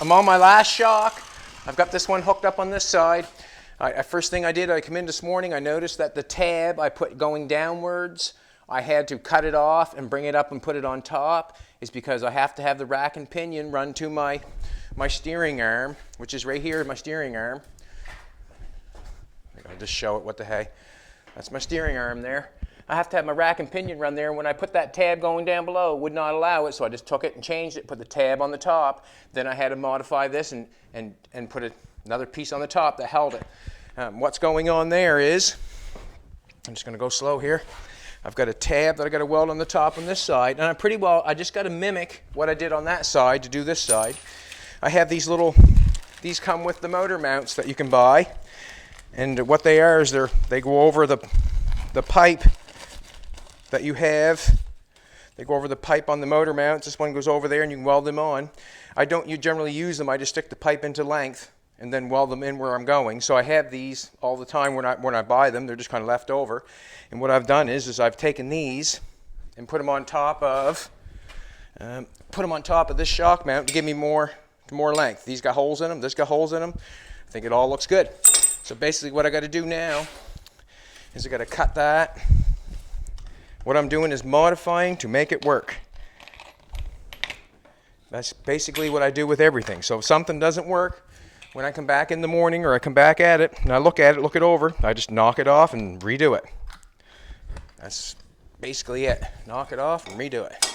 I'm on my last shock. I've got this one hooked up on this side. First thing I did, I come in this morning, I noticed that the tab I put going downwards, I had to cut it off and bring it up and put it on top, is because I have to have the rack and pinion run to my steering arm, which is right here, my steering arm. I'll just show it, what the hey. That's my steering arm there. I have to have my rack and pinion run there, and when I put that tab going down below, it would not allow it, so I just took it and changed it, put the tab on the top. Then I had to modify this and put another piece on the top that held it. What's going on there is, I'm just going to go slow here. I've got a tab that I got to weld on the top on this side, and I just got to mimic what I did on that side to do this side. I have these come with the motor mounts that you can buy, and what they are is they go over the pipe that you have. They go over the pipe on the motor mounts. This one goes over there and you can weld them on. I don't generally use them. I just stick the pipe into length and then weld them in where I'm going. So I have these all the time when I buy them. They're just kind of left over. And what I've done is I've taken these and put them on top of this shock mount to give me more length. These got holes in them. This got holes in them. I think it all looks good. So basically what I got to do now is I got to cut that. What I'm doing is modifying to make it work. That's basically what I do with everything. So if something doesn't work, when I come back in the morning or I come back at it and I look it over, I just knock it off and redo it. That's basically it. Knock it off and redo it.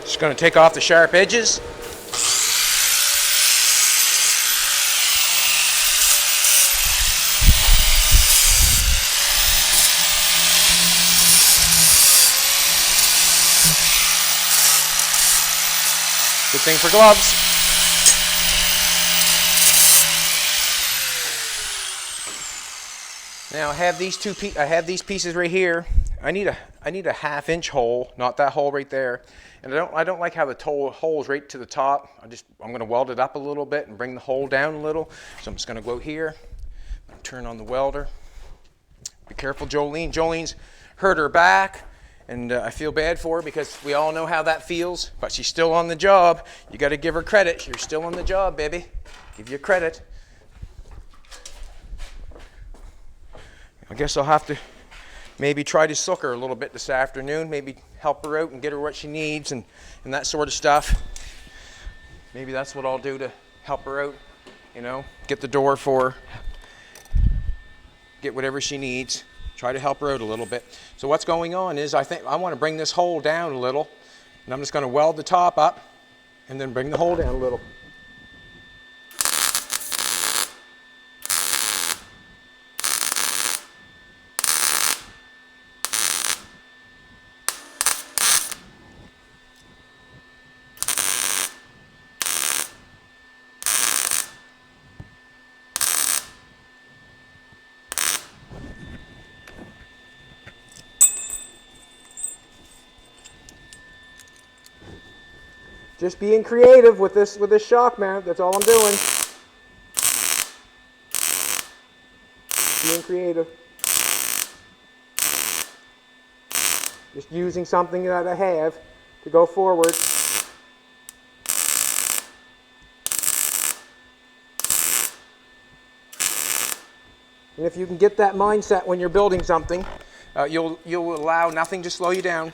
Just going to take off the sharp edges. Good thing for gloves. Now I have these pieces right here. I need a 1/2 inch hole, not that hole right there. And I don't like how the hole's right to the top. I'm going to weld it up a little bit and bring the hole down a little. So I'm just going to go here, turn on the welder. Be careful, Jolene. Jolene's hurt her back, and I feel bad for her because we all know how that feels. But she's still on the job. You got to give her credit. You're still on the job, baby. Give you credit. I guess I'll have to maybe try to sook her a little bit this afternoon, maybe help her out and get her what she needs and that sort of stuff. Maybe that's what I'll do to help her out, get the door for her, get whatever she needs, try to help her out a little bit. So what's going on is I think I want to bring this hole down a little, and I'm just going to weld the top up and then bring the hole down a little. Just being creative with this shock mount. That's all I'm doing. Being creative. Just using something that I have to go forward. And if you can get that mindset when you're building something, you'll allow nothing to slow you down.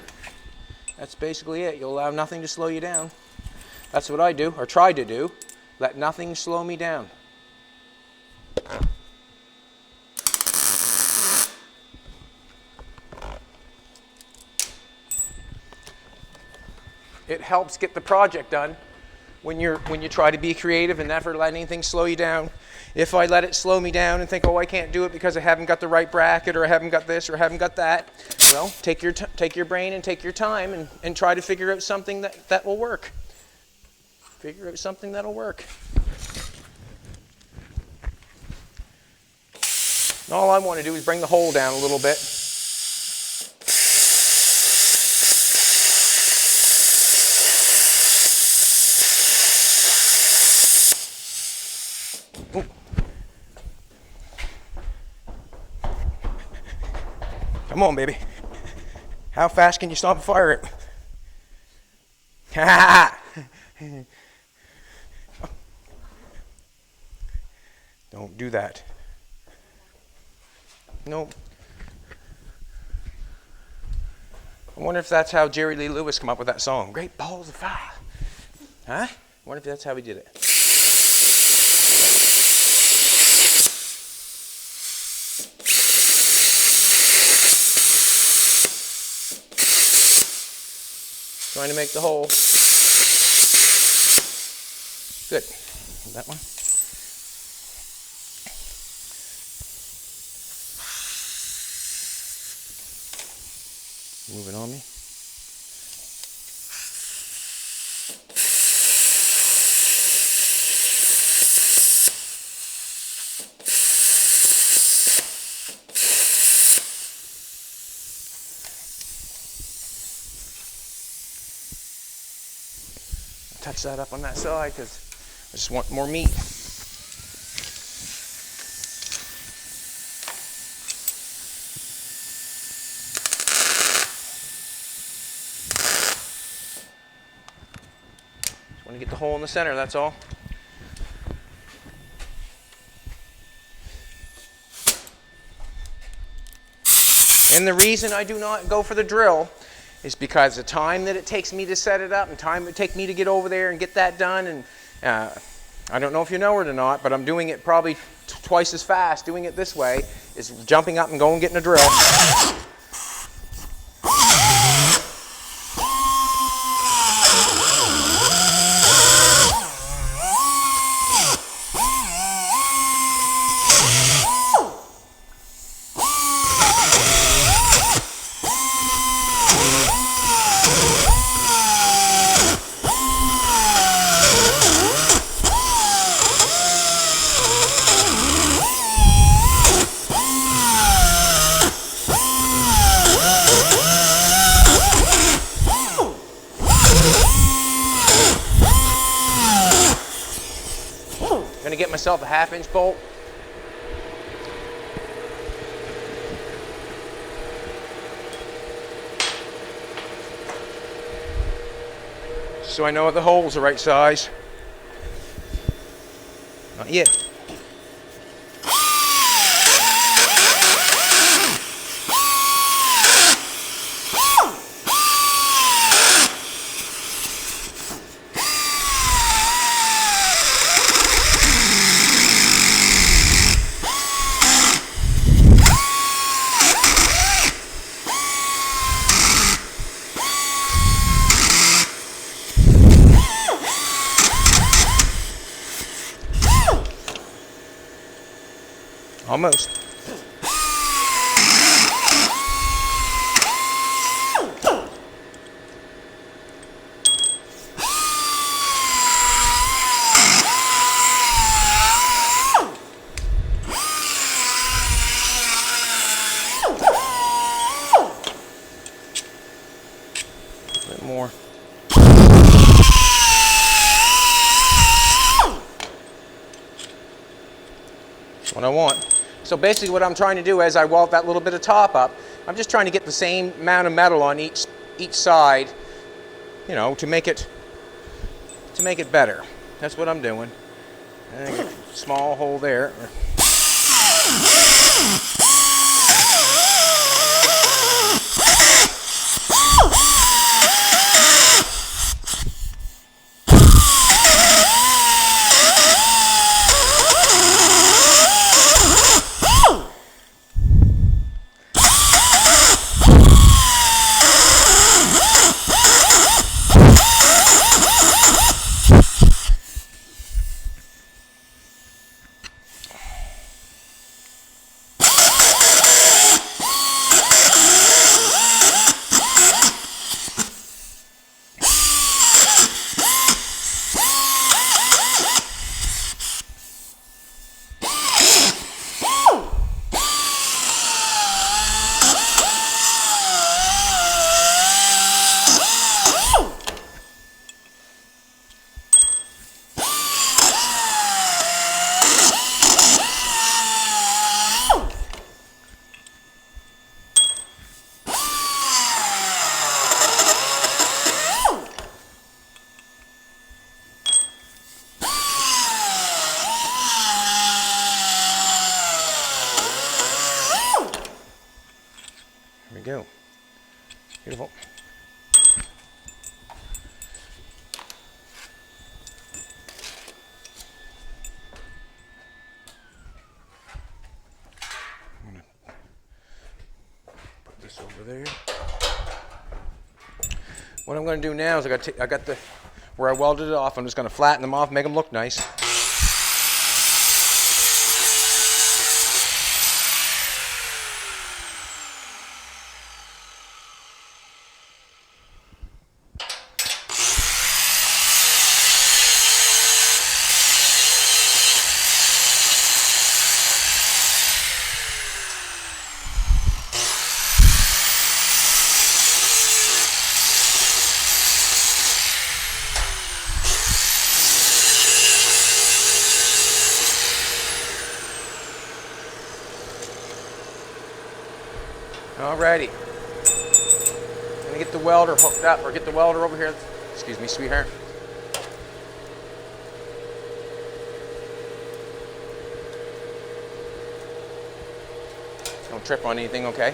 That's basically it. You'll allow nothing to slow you down. That's what I do, or try to do. Let nothing slow me down. It helps get the project done when you try to be creative and never let anything slow you down. If I let it slow me down and think, oh, I can't do it because I haven't got the right bracket, or I haven't got this, or I haven't got that, well, take your brain and take your time and try to figure out something that will work. Figure out something that'll work. And all I want to do is bring the hole down a little bit. Ooh. Come on, baby. How fast can you stop a fire? Don't do that. Nope. I wonder if that's how Jerry Lee Lewis came up with that song, Great Balls of Fire. Huh? I wonder if that's how he did it. Trying to make the hole. Good. That one. Moving on me. Touch that up on that side because I just want more meat. Just want to get the hole in the center, that's all. And the reason I do not go for the drill is because the time that it takes me to set it up and time it would take me to get over there and get that done, and I don't know if you know it or not, but I'm doing it probably twice as fast doing it this way is jumping up and going and getting a drill. I'm going to get myself a 1/2-inch bolt. So I know the hole's the right size. Not yet. Almost. A bit more. what I want. So basically what I'm trying to do as I weld that little bit of top up, I'm just trying to get the same amount of metal on each side, you know, to make it better. That's what I'm doing. And I get a small hole there. There we go. Beautiful. I'm going to put this over there. What I'm going to do now is I got the where I welded it off. I'm just going to flatten them off, make them look nice. Alrighty. I'm going to get the welder hooked up, or get the welder over here. Excuse me, sweetheart. Don't trip on anything, okay?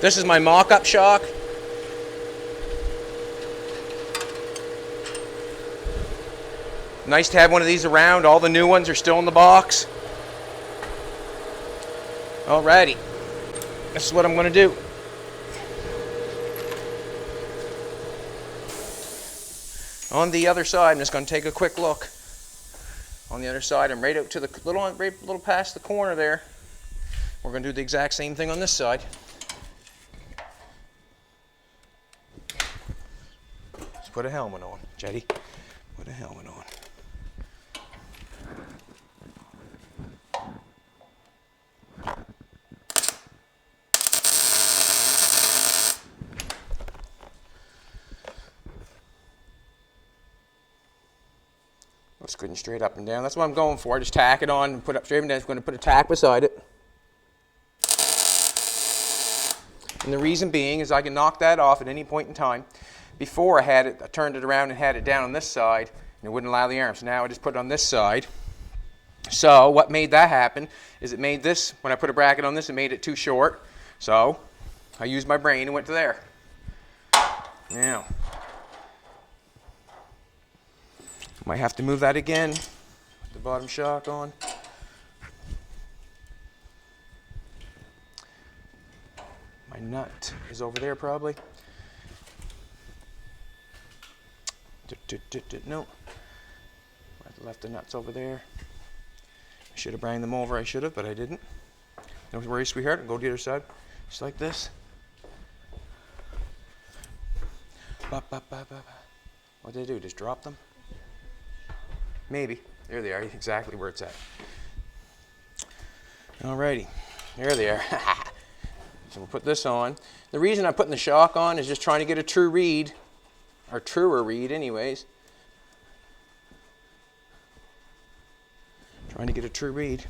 This is my mock-up shock. Nice to have one of these around. All the new ones are still in the box. Alrighty. This is what I'm going to do. On the other side, I'm just going to take a quick look. On the other side, I'm right out to the little past the corner there. We're going to do the exact same thing on this side. Put a helmet on, Jetty. Put a helmet on. Looks good and straight up and down. That's what I'm going for. Just tack it on and put it up straight and down. I'm going to put a tack beside it. And the reason being is I can knock that off at any point in time. Before I turned it around and had it down on this side, and it wouldn't allow the arm. So now I just put it on this side. So what made that happen is it made this, when I put a bracket on this, it made it too short. So I used my brain and went to there. Now, might have to move that again. Put the bottom shock on. My nut is over there probably. No. I left the nuts over there. I should have brought them over. I should have, but I didn't. Don't worry, sweetheart. I'll go to the other side. Just like this. What did they do? Just drop them? Maybe. There they are, exactly where it's at. Alrighty, there they are. So we'll put this on. The reason I'm putting the shock on is just trying to get a true read, or truer read anyways. Trying to get a true read.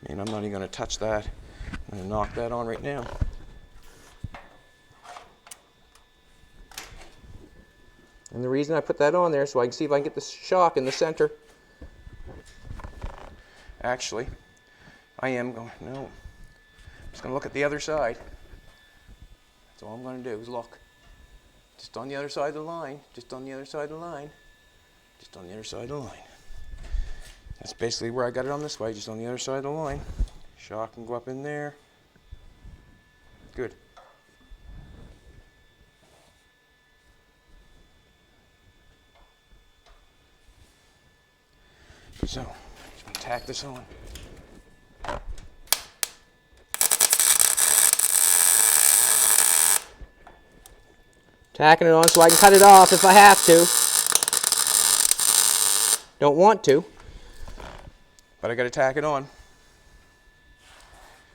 And I'm not even going to touch that. I'm going to knock that on right now. And the reason I put that on there so I can see if I can get the shock in the center. Actually, I am going, no. I'm just going to look at the other side. That's all I'm going to do is look. Just on the other side of the line. Just on the other side of the line. Just on the other side of the line. That's basically where I got it on this way, just on the other side of the line. Shock can go up in there. Good. So, just going to tack this on. Tacking it on so I can cut it off if I have to. Don't want to, but I got to tack it on.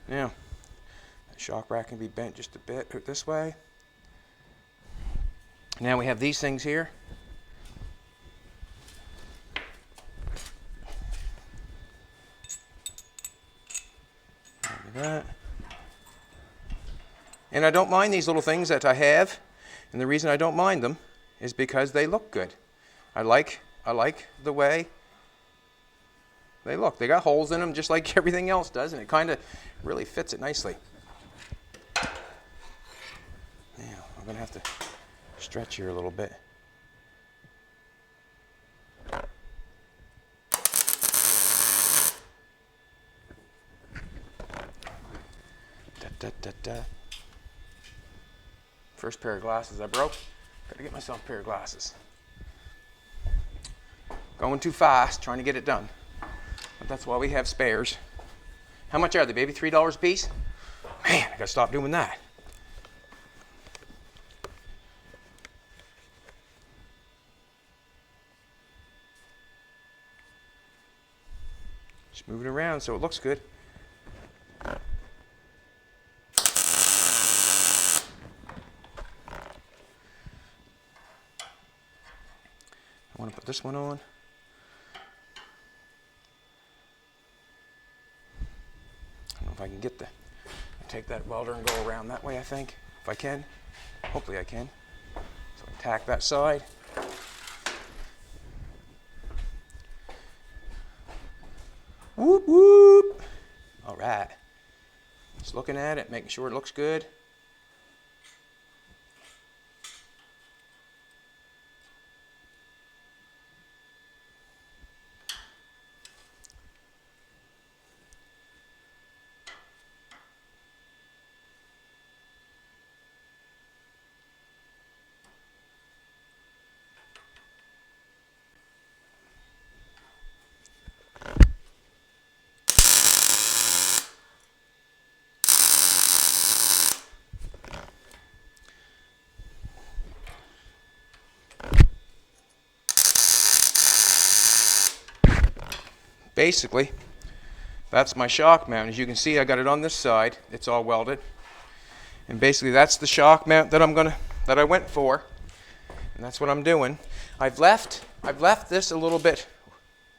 Now, the shock rack can be bent just a bit this way. Now we have these things here. Like that. And I don't mind these little things that I have, and the reason I don't mind them is because they look good. I like the way they look. They got holes in them just like everything else does, and it kind of really fits it nicely. Now, I'm going to have to stretch here a little bit. Da, da, da, da. First pair of glasses I broke. Got to get myself a pair of glasses. Going too fast, trying to get it done. But that's why we have spares. How much are they, baby? $3 a piece? Man, I gotta stop doing that. Just move it around so it looks good. I want to put this one on. I don't know if I can get the, take that welder and go around that way, I think, if I can. Hopefully I can. So I tack that side. Whoop, whoop. All right. Just looking at it, making sure it looks good. Basically, that's my shock mount. As you can see, I got it on this side. It's all welded. And basically that's the shock mount that I went for. And that's what I'm doing. I've left this a little bit,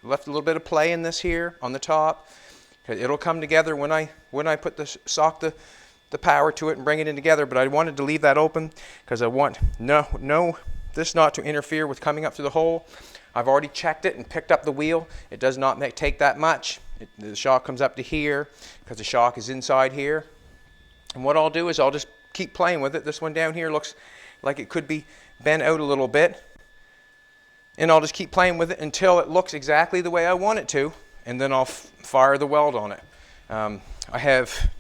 left a little bit of play in this here on the top. It'll come together when I put the power to it and bring it in together, but I wanted to leave that open because I want this not to interfere with coming up through the hole. I've already checked it and picked up the wheel. It does not take that much. The shock comes up to here because the shock is inside here. And what I'll do is I'll just keep playing with it. This one down here looks like it could be bent out a little bit. And I'll just keep playing with it until it looks exactly the way I want it to. And then I'll fire the weld on it. I have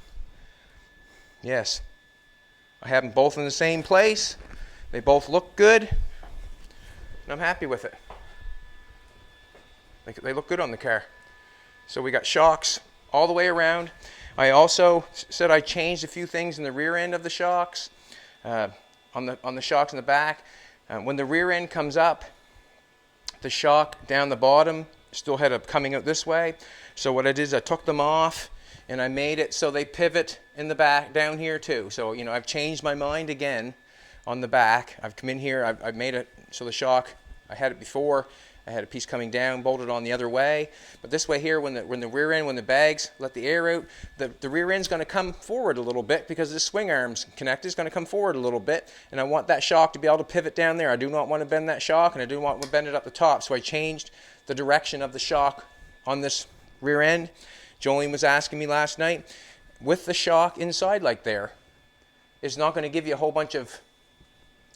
them both in the same place. They both look good. And I'm happy with it. They look good on the car. So we got shocks all the way around. I also said I changed a few things in the rear end of the shocks, on the shocks in the back. When the rear end comes up, the shock down the bottom still had it coming out this way. So what I did is I took them off and I made it so they pivot in the back down here too. So, you know, I've changed my mind again on the back. I've come in here, I've made it so the shock, I had it before, I had a piece coming down, bolted on the other way. But this way here, when the rear end, when the bags let the air out, the rear end's going to come forward a little bit because the swing arms connector is going to come forward a little bit. And I want that shock to be able to pivot down there. I do not want to bend that shock, and I do not want to bend it up the top. So I changed the direction of the shock on this rear end. Jolene was asking me last night, with the shock inside like there, it's not going to give you a whole bunch of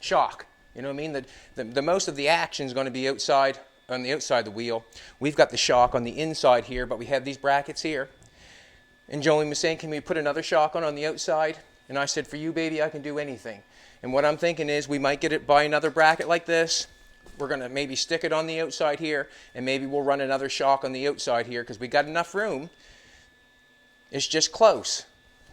shock. You know what I mean? The most of the action is going to be outside, on the outside of the wheel. We've got the shock on the inside here, but we have these brackets here. And Jolene was saying, can we put another shock on the outside? And I said, for you, baby, I can do anything. And what I'm thinking is we might get it by another bracket like this. We're going to maybe stick it on the outside here, and maybe we'll run another shock on the outside here because we got enough room. It's just close.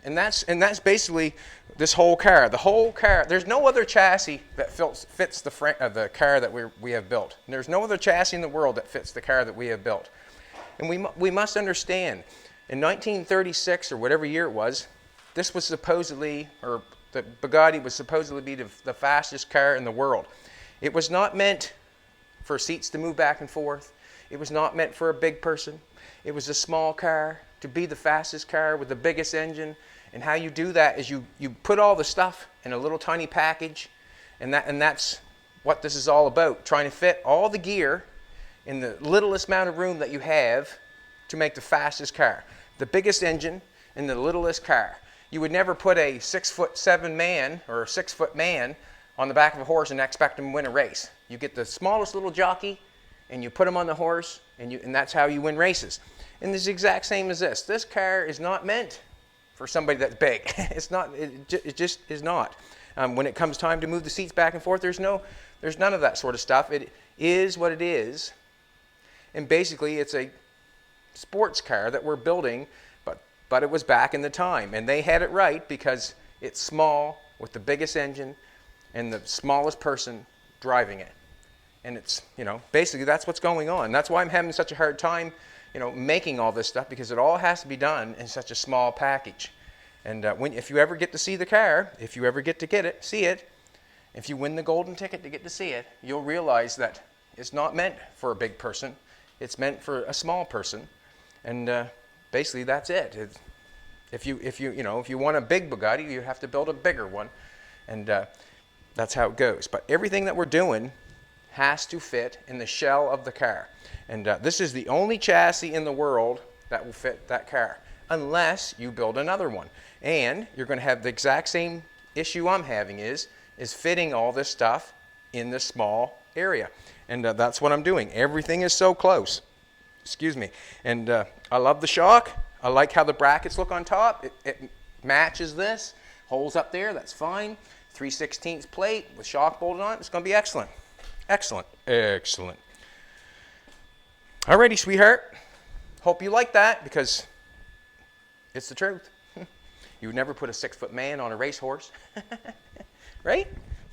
And that's basically this whole car. The whole car, there's no other chassis that fits the frame of the car that we have built. And there's no other chassis in the world that fits the car that we have built. And we must understand, in 1936 or whatever year it was, this was supposedly, or the Bugatti was supposedly be the fastest car in the world. It was not meant for seats to move back and forth. It was not meant for a big person. It was a small car to be the fastest car with the biggest engine. And how you do that is you put all the stuff in a little tiny package, and that's what this is all about, trying to fit all the gear in the littlest amount of room that you have to make the fastest car. The biggest engine in the littlest car. You would never put a 6'7" man or a 6-foot man on the back of a horse and expect him to win a race. You get the smallest little jockey and you put him on the horse, and that's how you win races. And it's the exact same as this. This car is not meant for somebody that's big. It's not. It just is not. When it comes time to move the seats back and forth, there's none of that sort of stuff. It is what it is, and basically it's a sports car that we're building, but it was back in the time, and they had it right because it's small with the biggest engine and the smallest person driving it. And it's, you know, basically that's what's going on. That's why I'm having such a hard time, you know, making all this stuff, because it all has to be done in such a small package. And if you ever get to see the car, if you ever get to see it, if you win the golden ticket to get to see it, you'll realize that it's not meant for a big person. It's meant for a small person. And basically that's it. If you want a big Bugatti, you have to build a bigger one. And that's how it goes. But everything that we're doing has to fit in the shell of the car. And this is the only chassis in the world that will fit that car, unless you build another one. And you're going to have the exact same issue I'm having is fitting all this stuff in this small area. And that's what I'm doing. Everything is so close. Excuse me. And I love the shock. I like how the brackets look on top. It matches this. Holes up there, that's fine. 3/16 plate with shock bolted on it. It's going to be excellent. Excellent. Excellent. Alrighty, sweetheart. Hope you like that, because it's the truth. You would never put a 6-foot man on a racehorse. Right?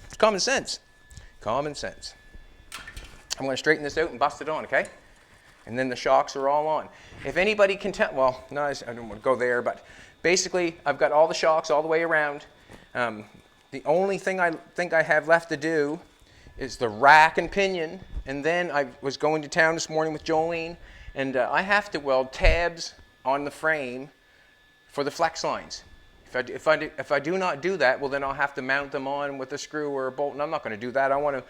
It's common sense. Common sense. I'm going to straighten this out and bust it on, okay? And then the shocks are all on. If anybody can tell, well, no, I don't want to go there, but basically I've got all the shocks all the way around. The only thing I think I have left to do is the rack and pinion. And then I was going to town this morning with Jolene, and I have to weld tabs on the frame for the flex lines. If I do not do that, well, then I'll have to mount them on with a screw or a bolt, and I'm not going to do that. I want to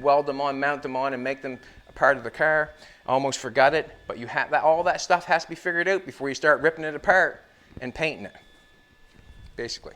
weld them on, mount them on, and make them a part of the car. I almost forgot it, but you have that. All that stuff has to be figured out before you start ripping it apart and painting it, basically.